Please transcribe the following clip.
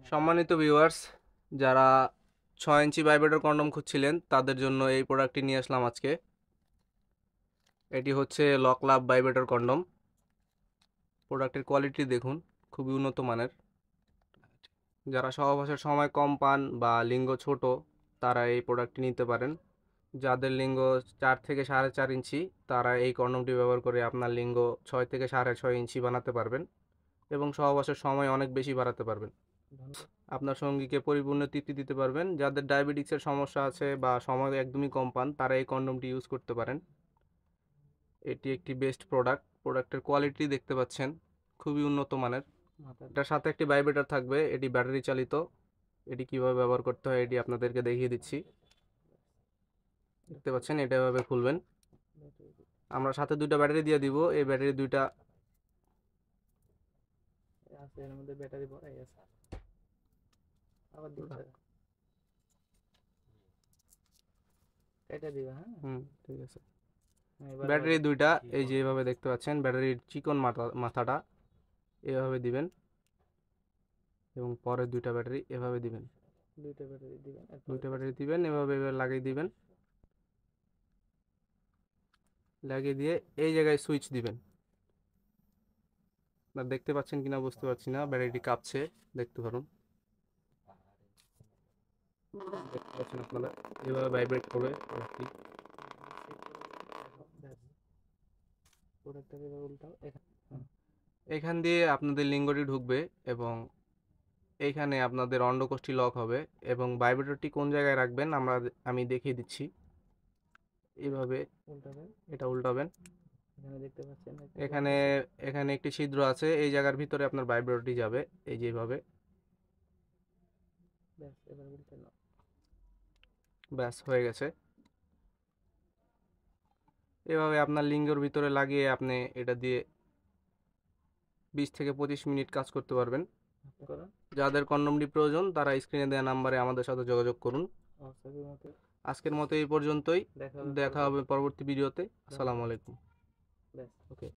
সম্মানিত ভিউয়ার্স, যারা 6 ইঞ্চি vibrator condom খুঁজছিলেন তাদের জন্য এই প্রোডাক্টটি নিয়ে আসলাম আজকে। এটি হচ্ছে লক লাভ ভাইব্রেটর কন্ডম। প্রোডাক্টের কোয়ালিটি দেখুন, খুবই উন্নত মানের। যারা সহবাসের সময় কম পান বা লিঙ্গ ছোট, তারা এই প্রোডাক্টটি নিতে পারেন। যাদের লিঙ্গ 4 থেকে 4.5 ইঞ্চি, তারা এই কন্ডমটি ব্যবহার করে আপনার লিঙ্গ 6 থেকে 6.5 ইঞ্চি বানাতে পারবেন এবং সহবাসের সময় অনেক বেশি বাড়াতে পারবেন। আপনার সঙ্গীকে পরিপূর্ণ তৃপ্তি দিতে পারবেন। যাদের ডায়াবেটিক্সের সমস্যা আছে বা সময় একদমই কম পান, তারা এই কন্ডমটি ইউজ করতে পারেন। এটি একটি বেস্ট প্রোডাক্ট। প্রোডাক্টের কোয়ালিটি দেখতে পাচ্ছেন, খুবই উন্নত মানের। এটার সাথে একটি ভাইব্রেটর থাকবে, এটি ব্যাটারি চালিত। এটি কিভাবে ব্যবহার করতে হয় এটি আপনাদেরকে দেখিয়ে দিচ্ছি। দেখতে পাচ্ছেন, এটা এভাবে খুলবেন। আমরা সাথে 2টা ব্যাটারি দিয়ে দিব। এই ব্যাটারি 2টা আছে, এর মধ্যে ব্যাটারি ভরাই আছে। আবার দিতে কেটে দিবা। হ্যাঁ, ঠিক আছে। এবার আবার ব্যাটারি 2টা এই যে এভাবে দেখতে পাচ্ছেন, ব্যাটারির চিকন মাথাটা এভাবে দিবেন এবং পরের 2টা ব্যাটারি এভাবে দিবেন। দুইটা ব্যাটারি দিবেন, এরপর 2টা ব্যাটারি দিবেন, এভাবে লাগিয়ে দিবেন। লাগিয়ে দিয়ে এই জায়গায় সুইচ দিবেন। আপনারা দেখতে পাচ্ছেন কিনা বুঝতে পারছি না, ব্যাটারিটি কাঁপছে, দেখতে পারুন। দেখতে পাচ্ছেন আপনারা, এভাবে ভাইব্রেট করবে ব্যাটারিটি। প্রোডাক্টটা এবার উল্টাও। এখান দিয়ে আপনাদের লিঙ্গটি ঢুকবে এবং এইখানে আপনাদের অন্ডকোষ্ঠী লক হবে এবং ভাইব্রেটরটি কোন জায়গায় রাখবেন আমি দেখিয়ে দিচ্ছি। এইভাবে উল্টাবেন, এটা উল্টাবেন। এখানে দেখতে পাচ্ছেন এখানে এখানে একটি ছিদ্র আছে, এই জায়গার ভিতরে আপনার ভাইব্রেটরটি যাবে, এই যেভাবে। ব্যাস, এবার উল্টে নাও। ব্যাস, হয়ে গেছে। এভাবে আপনার লিঙ্গের ভিতরে লাগিয়ে আপনি এটা দিয়ে 20 থেকে 25 মিনিট কাজ করতে পারবেন। করুন। যাদের কন্ডমটি প্রয়োজন তারা স্ক্রিনে দেওয়া নাম্বারে আমাদের সাথে যোগাযোগ করুন। হোয়াটসঅ্যাপের মতো আজকের মতো এই পর্যন্তই। দেখা হবে দেখা হবে পরবর্তী ভিডিওতে। আসসালামু আলাইকুম। ব্যাস। ওকে।